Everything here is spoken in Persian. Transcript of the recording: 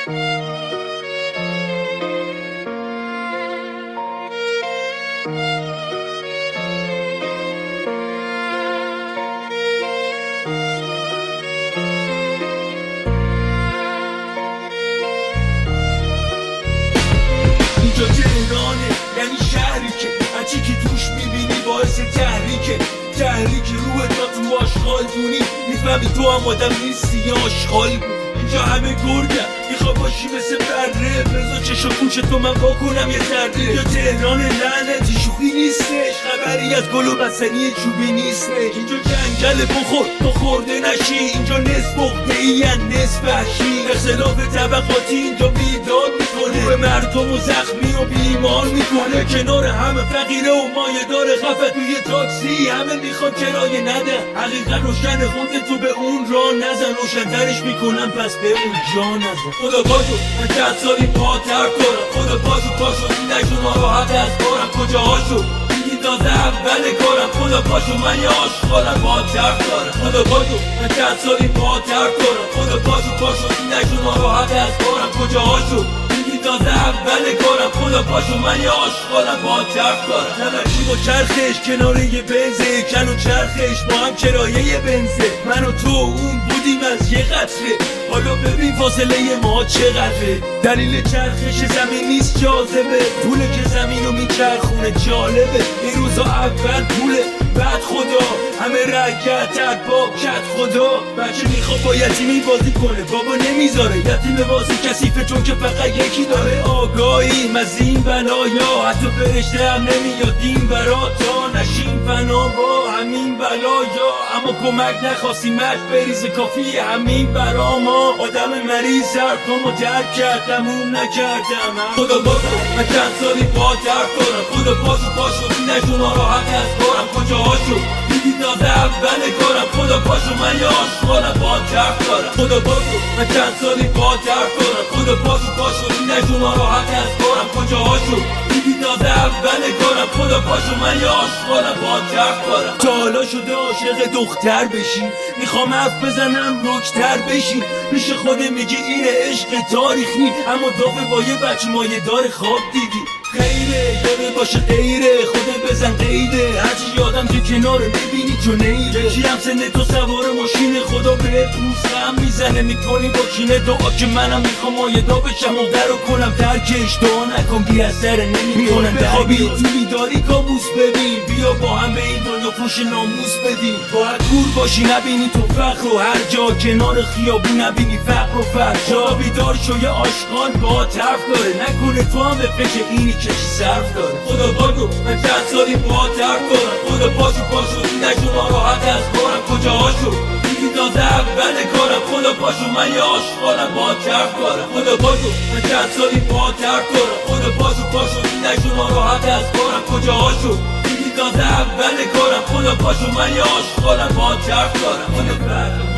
اینجا تهرانه، یعنی شهری که هرچی که توش میبینی باعث تحریک روح تا تو آشغال دونی میفهمی تو هم آدم نیستی یا آشغال بود. اینجا همه گرگم میخوا باشی مثل بره، بذار چشم و گوش تو من واکنم یه ذره. اینجا تهران لعنتی شوخی نیستش، خبری از گل و بستنی چوبی نیستش. اینجا جنگل بخور تو خورده نشی، اینجا نصف عقده‌ای نصف وحشی، اختلاف طبقاتی اینجا بیدار میکنه، به مردم و زخمی و بیمار میکنه. کنار همه فقیره و مایه داره خفه توی تاکسی، همه میخوان کرایه نده. حقیقت روشن خود تو به اون راه نزن، روشن‌ترش میکنم پس به اون جا نزن. خدا پاشو من چند سالی پاتر کنم، خدا پاشو نشون ناراحت از کارم کجاهاشو میگی تازه اول کارم. خدا پاشو من یه آشغالم پاتر دارم، خدا پاشو من چند سالی پاتر کنم، خدا پاشو نشون ناراحت از کارم کجاهاشو تازه اول کارم. خدا پاشو من یه آشغالم پاتر دارم. نمکی با چرخش کنار یه بنزه، کن و چرخش با هم کرایه یه بنزه. من و تو اون بودیم از یه قطره، حالا ببین فاصله ما چقدره. دلیل چرخش زمین نیست جاذبه، پوله که زمین رو میچرخونه جالبه. این روزا اول پوله بعد خدا، همه رگتر با کت خدا. بچه میخواد با یتیمی بازی کنه، بابا نمیذاره یتیم بازی کثیفه چون که فقط یکی داره. آگاهیم از این بلایا، حتی فرشته هم نمیاد این برا تا نشیم فنا با همین بلایا. اما کمک نخواستیم مشت بریز کافی همین برا ما. آدم مریض سرکامو درک کردم اون نکردم. خدا باشو من چند سالی پاتر کنم، خدا پاشو نشون ناراحت از کارم کجاهاشو دیدی تازه اول کارم. خدا پاشو من یه آشغالم پاتر دارم، خدا پاشو من چند سالی پاتر کنم، خدا پاشو نشون ناراحت از کارم کجاهاشو دیدی تازه اول کارم. خدا پاشو من یه آشغالم پاتر دارم. تا حالا شده عاشق دختر بشی، میخوام حرف بزنم رکتر بشی. میشه خوده میگی این عشق تاریخی، اما دافه با یه بچه مایه دار خواب دیدی. خیره یاده باشه غیره، خوده بزن قیده، هرچی یادم که کناره ببینی جو نیره. کی هم سنه تو سوار ماشین، خدا به پوست هم میزنه میکنی با کینه دعا که منم میخوام مایدا بشم و درو کنم ترکش. دعا نکن بی اثر نمیکنم بخوابی تو بیداری کابوس ببین. بیا با هم به این دنیا پوش ناموس بدیم، باید کور باشی نبینی تو فخر و هر جا، کنار خیابون نبینی فقر و فرجا. بیدار شو یه آشغال با طرف داره، نکنه تو هم به فکر اینی کشی صرف داره. خدا بگو من چند سالی پاتر کنم، خدا پاشو نشون ناراحت از کارم کجاهاشو دیدی تازه اول کارم. خدا پاشو من یه آشغالم پاتر دارم، خدا بگو من چند سالی پاتر کنم، خدا پاشو نشون ناراحت از کارم کجاهاشو دیدی تازه اول کارم. خدا پاشو من یه آشغالم پاتر دارم.